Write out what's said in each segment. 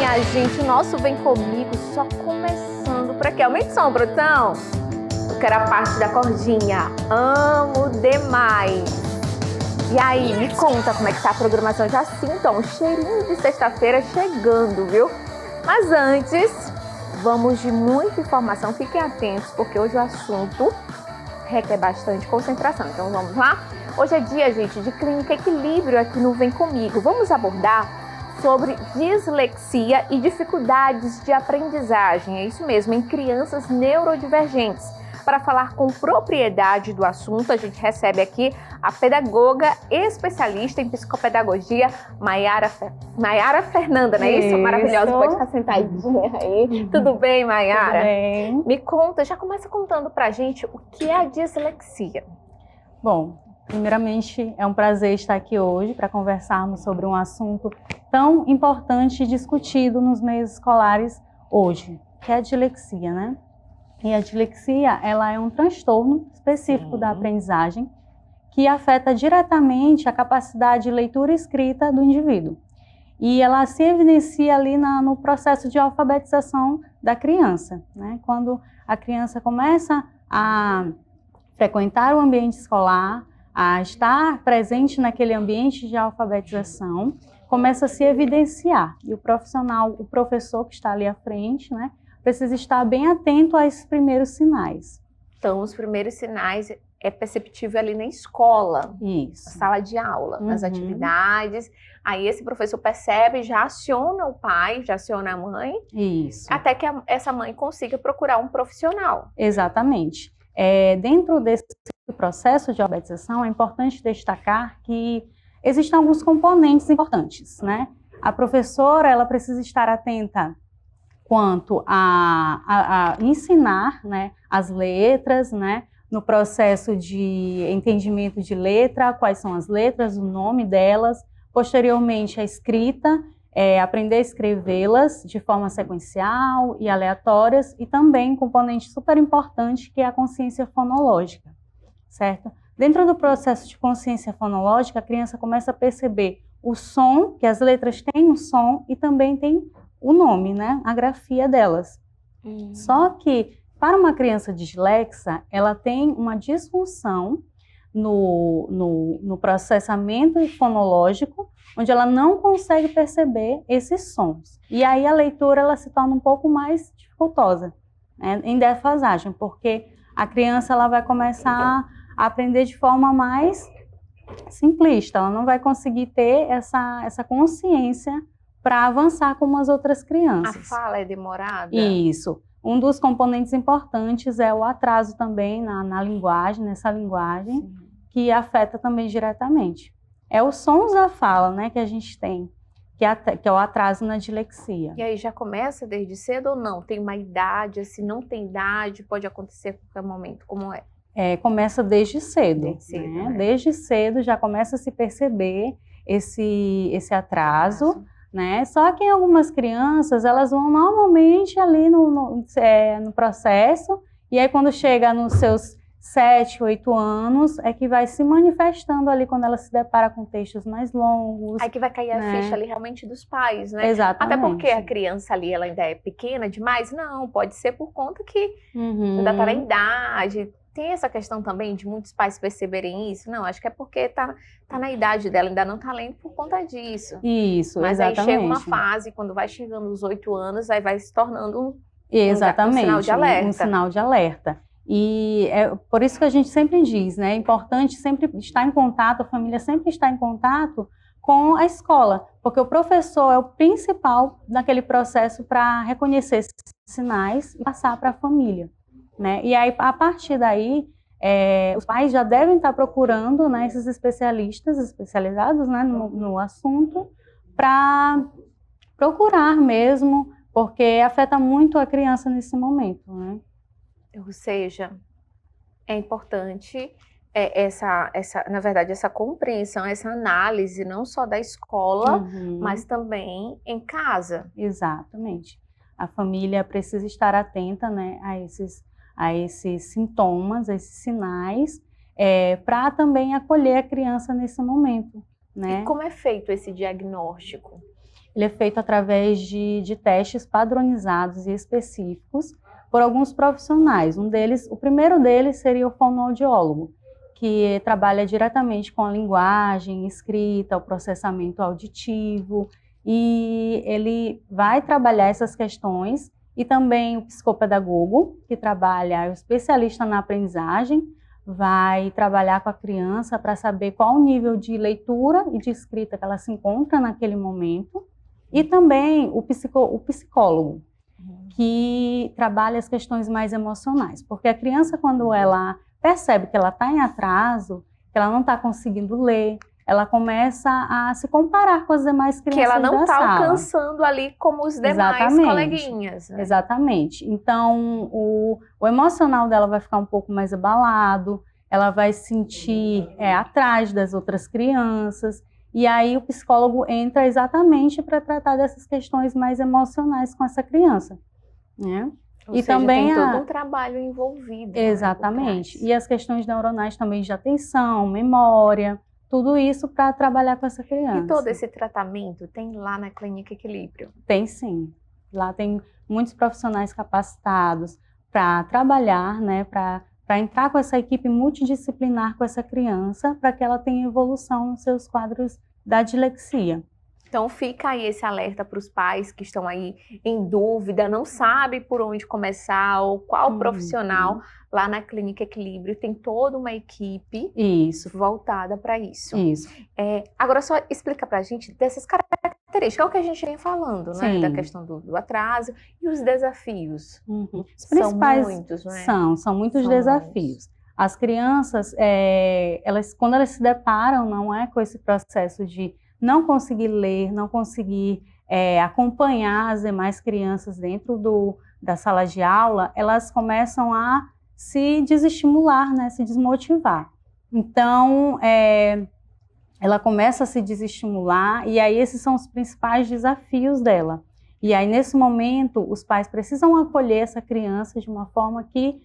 minha gente, o nosso Vem Comigo só começando por aqui. Aumenta o som, produção. Eu quero a parte da cordinha. Amo demais. E aí, me conta como é que tá a programação. Já sinto um cheirinho de sexta-feira chegando, viu? Mas antes, vamos de muita informação. Fiquem atentos, porque hoje o assunto requer bastante concentração. Então vamos lá? Hoje é dia, gente, de Clínica Equilíbrio aqui no Vem Comigo. Vamos abordar sobre dislexia e dificuldades de aprendizagem. É isso mesmo, em crianças neurodivergentes. Para falar com propriedade do assunto, a gente recebe aqui a pedagoga especialista em psicopedagogia, Maiara Fernanda, não é isso? Maravilhosa, pode ficar sentadinha aí. Tudo bem, Maiara? Tudo bem. Me conta, já começa contando pra gente o que é a dislexia. Bom, primeiramente é um prazer estar aqui hoje para conversarmos sobre um assunto tão importante e discutido nos meios escolares hoje, que é a dislexia, né? E a dislexia, ela é um transtorno específico da aprendizagem que afeta diretamente a capacidade de leitura e escrita do indivíduo. E ela se evidencia ali no processo de alfabetização da criança, né? Quando a criança começa a frequentar o ambiente escolar, a estar presente naquele ambiente de alfabetização, começa a se evidenciar. E o profissional, o professor que está ali à frente, né, precisa estar bem atento a esses primeiros sinais. Então, os primeiros sinais é perceptível ali na escola, Isso. na sala de aula, nas atividades. Aí esse professor percebe, já aciona o pai, já aciona a mãe. Isso. Até que essa mãe consiga procurar um profissional. Exatamente. Dentro desse processo de alfabetização, é importante destacar que existem alguns componentes importantes, né? A professora, ela precisa estar atenta quanto a ensinar, né, as letras, né, no processo de entendimento de letra, quais são as letras, o nome delas, posteriormente a escrita, aprender a escrevê-las de forma sequencial e aleatórias, e também um componente super importante que é a consciência fonológica, certo? Dentro do processo de consciência fonológica, a criança começa a perceber o som, que as letras têm um som, e também tem o nome, né? A grafia delas. Só que, para uma criança dislexa, ela tem uma disfunção no processamento fonológico, onde ela não consegue perceber esses sons. E aí a leitura ela se torna um pouco mais dificultosa, né? Em defasagem, porque a criança ela vai começar a aprender de forma mais simplista, ela não vai conseguir ter essa consciência para avançar como as outras crianças. A fala é demorada? Isso. Um dos componentes importantes é o atraso também na linguagem, nessa linguagem, sim, que afeta também diretamente. É os sons da fala, né, que a gente tem, que é o atraso na dislexia. E aí já começa desde cedo ou não? Tem uma idade, se não tem idade, pode acontecer a qualquer momento, como é? Começa desde cedo. Desde cedo, né? Né? Desde cedo já começa a se perceber esse atraso. Né? Só que em algumas crianças, elas vão normalmente ali no processo, e aí quando chega nos seus 7, 8 anos, é que vai se manifestando ali quando ela se depara com textos mais longos. Aí que vai cair né? a ficha ali realmente dos pais, né? Exatamente. Até porque a criança ali, ela ainda é pequena demais? Não, pode ser por conta que ainda está na idade. Tem essa questão também de muitos pais perceberem isso? Não, acho que é porque tá na idade dela, ainda não tá lendo por conta disso. Isso, mas exatamente. Aí chega uma fase, quando vai chegando os 8 anos, aí vai se tornando exatamente, um sinal de alerta. Um sinal de alerta. E é por isso que a gente sempre diz, né? É importante sempre estar em contato, a família sempre estar em contato com a escola, porque o professor é o principal naquele processo para reconhecer esses sinais e passar para a família. Né? E aí, a partir daí, os pais já devem estar procurando, né, esses especialistas especializados, né, no assunto, para procurar mesmo, porque afeta muito a criança nesse momento. Né? Ou seja, é importante na verdade, essa compreensão, essa análise, não só da escola, mas também em casa. Exatamente. A família precisa estar atenta, né, a esses sintomas, a esses sinais, para também acolher a criança nesse momento. Né? E como é feito esse diagnóstico? ele é feito através de testes padronizados e específicos por alguns profissionais. O primeiro deles seria o fonoaudiólogo, que trabalha diretamente com a linguagem, escrita, o processamento auditivo, e ele vai trabalhar essas questões, e também o psicopedagogo, que trabalha, é o especialista na aprendizagem, vai trabalhar com a criança para saber qual o nível de leitura e de escrita que ela se encontra naquele momento, e também o psicólogo, que trabalha as questões mais emocionais, porque a criança, quando ela percebe que ela está em atraso, que ela não está conseguindo ler, ela começa a se comparar com as demais crianças da sala. Que ela não está alcançando ali como os demais coleguinhas. Né? Exatamente. Então, o emocional dela vai ficar um pouco mais abalado, ela vai se sentir atrás das outras crianças, e aí o psicólogo entra exatamente para tratar dessas questões mais emocionais com essa criança, né? Ou seja, também tem todo um trabalho envolvido. Exatamente. E as questões neuronais também de atenção, memória, tudo isso para trabalhar com essa criança. E todo esse tratamento tem lá na Clínica Equilíbrio? Tem sim. Lá tem muitos profissionais capacitados para trabalhar, né, para entrar com essa equipe multidisciplinar com essa criança, para que ela tenha evolução nos seus quadros da dislexia. Então fica aí esse alerta para os pais que estão aí em dúvida, não sabem por onde começar ou qual profissional. Lá na Clínica Equilíbrio tem toda uma equipe voltada para isso. Agora só explica para a gente dessas características, é o que a gente vem falando, né? Da questão do atraso e os desafios. Os principais são muitos, né? São muitos desafios. As crianças, quando elas se deparam, não é, com esse processo de não conseguir ler, não conseguir acompanhar as demais crianças dentro da sala de aula, elas começam a se desestimular, né, se desmotivar. Então, ela começa a se desestimular, e aí esses são os principais desafios dela. E aí, nesse momento, os pais precisam acolher essa criança de uma forma que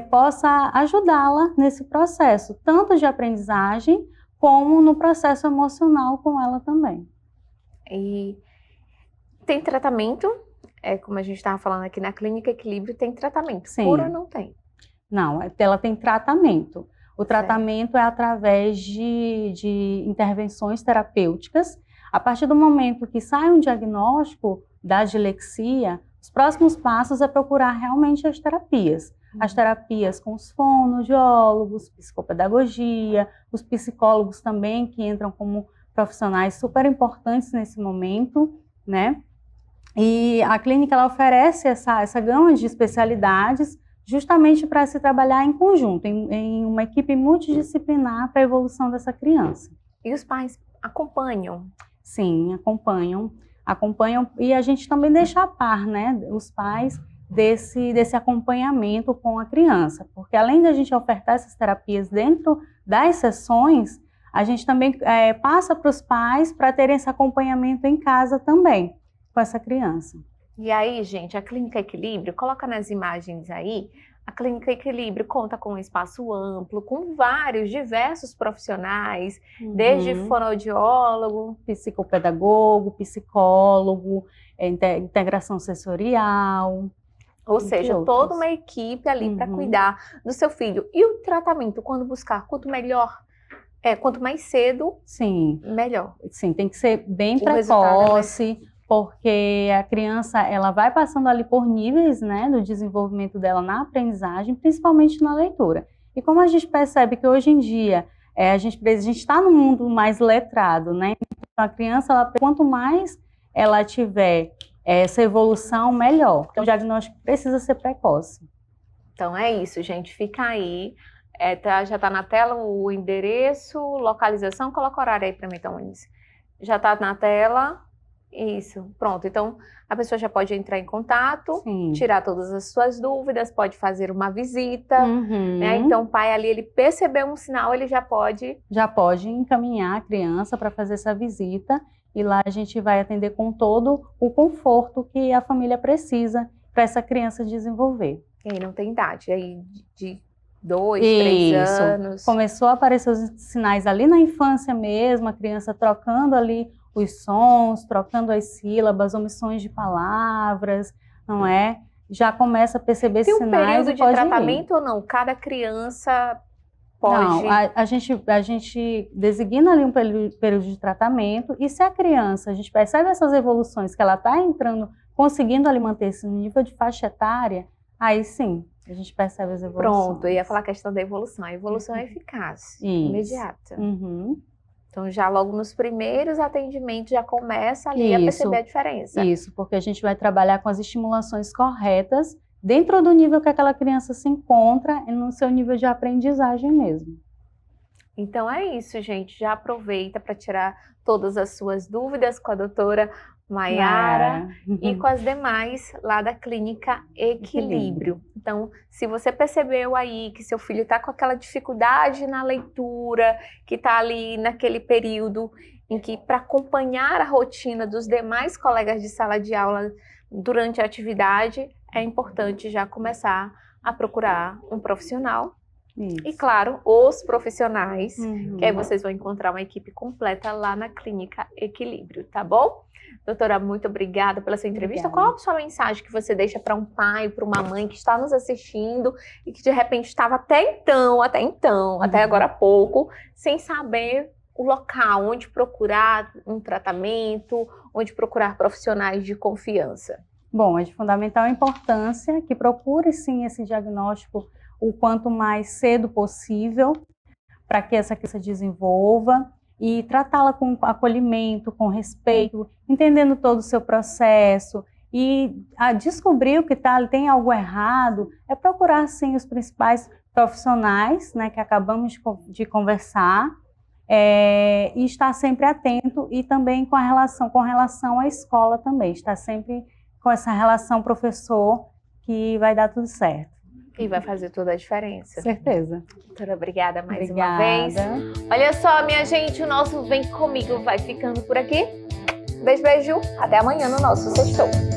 possa ajudá-la nesse processo, tanto de aprendizagem, como no processo emocional com ela também. E tem tratamento? Como a gente estava falando aqui na Clínica Equilíbrio, tem tratamento. Sim. Cura não tem? Não, ela tem tratamento. O tratamento é através de intervenções terapêuticas. A partir do momento que sai um diagnóstico da dislexia, os próximos passos é procurar realmente as terapias. As terapias com os fonoaudiólogos, psicopedagogia, os psicólogos também, que entram como profissionais super importantes nesse momento, né? E a clínica, ela oferece essa gama de especialidades justamente para se trabalhar em conjunto, em uma equipe multidisciplinar para a evolução dessa criança. E os pais acompanham? Sim, acompanham, e a gente também deixa a par, né, os pais desse acompanhamento com a criança, porque além da gente ofertar essas terapias dentro das sessões, a gente também passa para os pais para terem esse acompanhamento em casa também, com essa criança. E aí, gente, a Clínica Equilíbrio, coloca nas imagens aí, a Clínica Equilíbrio conta com um espaço amplo, com diversos profissionais, desde fonoaudiólogo, psicopedagogo, psicólogo, integração sensorial. Ou seja, toda uma equipe ali para cuidar do seu filho. E o tratamento, quando buscar, quanto mais cedo, melhor. Sim, tem que ser bem precoce, porque a criança, ela vai passando ali por níveis, né, do desenvolvimento dela na aprendizagem, principalmente na leitura. E como a gente percebe que hoje em dia, a gente está num mundo mais letrado, né, então a criança, quanto mais ela tiver essa evolução, melhor. Então, o diagnóstico precisa ser precoce. Então, é isso, gente. Fica aí. Já está na tela o endereço, localização. Coloca o horário aí para mim, então, Eunice. Já está na tela. Isso. Pronto. Então, a pessoa já pode entrar em contato, tirar todas as suas dúvidas, pode fazer uma visita. Né? Então, o pai ali, ele percebeu um sinal, ele já pode encaminhar a criança para fazer essa visita. E lá a gente vai atender com todo o conforto que a família precisa para essa criança desenvolver. E aí não tem idade, aí de 2, 3 anos. Começou a aparecer os sinais ali na infância mesmo, a criança trocando ali os sons, trocando as sílabas, omissões de palavras, não é? Já começa a perceber Tem um sinais período e de pode ir. tratamento ou não? Cada criança pode... Não, a gente designa ali um período de tratamento e se a criança, a gente percebe essas evoluções, que ela está entrando, conseguindo ali manter-se no nível de faixa etária, aí sim, a gente percebe as evoluções. Pronto, eu ia falar a questão da evolução. A evolução é eficaz, imediata. Uhum. Então, já logo nos primeiros atendimentos, já começa ali a perceber a diferença. Isso, porque a gente vai trabalhar com as estimulações corretas dentro do nível que aquela criança se encontra e no seu nível de aprendizagem mesmo. Então é isso, gente. Já aproveita para tirar todas as suas dúvidas com a doutora Maiara e com as demais lá da Clínica Equilíbrio. Então, se você percebeu aí que seu filho está com aquela dificuldade na leitura, que está ali naquele período em que, para acompanhar a rotina dos demais colegas de sala de aula durante a atividade, é importante já começar a procurar um profissional. Isso. E claro, os profissionais, que aí vocês vão encontrar uma equipe completa lá na Clínica Equilíbrio, tá bom? Doutora, muito obrigada pela sua entrevista. Obrigada. Qual a sua mensagem que você deixa para um pai, para uma mãe que está nos assistindo e que de repente estava até agora há pouco, sem saber o local, onde procurar um tratamento, onde procurar profissionais de confiança? Bom, é de fundamental importância que procure sim esse diagnóstico o quanto mais cedo possível, para que essa criança desenvolva e tratá-la com acolhimento, com respeito, entendendo todo o seu processo e a descobrir o que tem algo errado, é procurar sim os principais profissionais, né, que acabamos de conversar, e estar sempre atento e também com relação à escola também, estar sempre com essa relação professor que vai dar tudo certo. E vai fazer toda a diferença. Certeza. Doutora, obrigada mais uma vez. Obrigada. Olha só, minha gente, o nosso Vem Comigo vai ficando por aqui. Beijo, beijo. Até amanhã no nosso Sextou.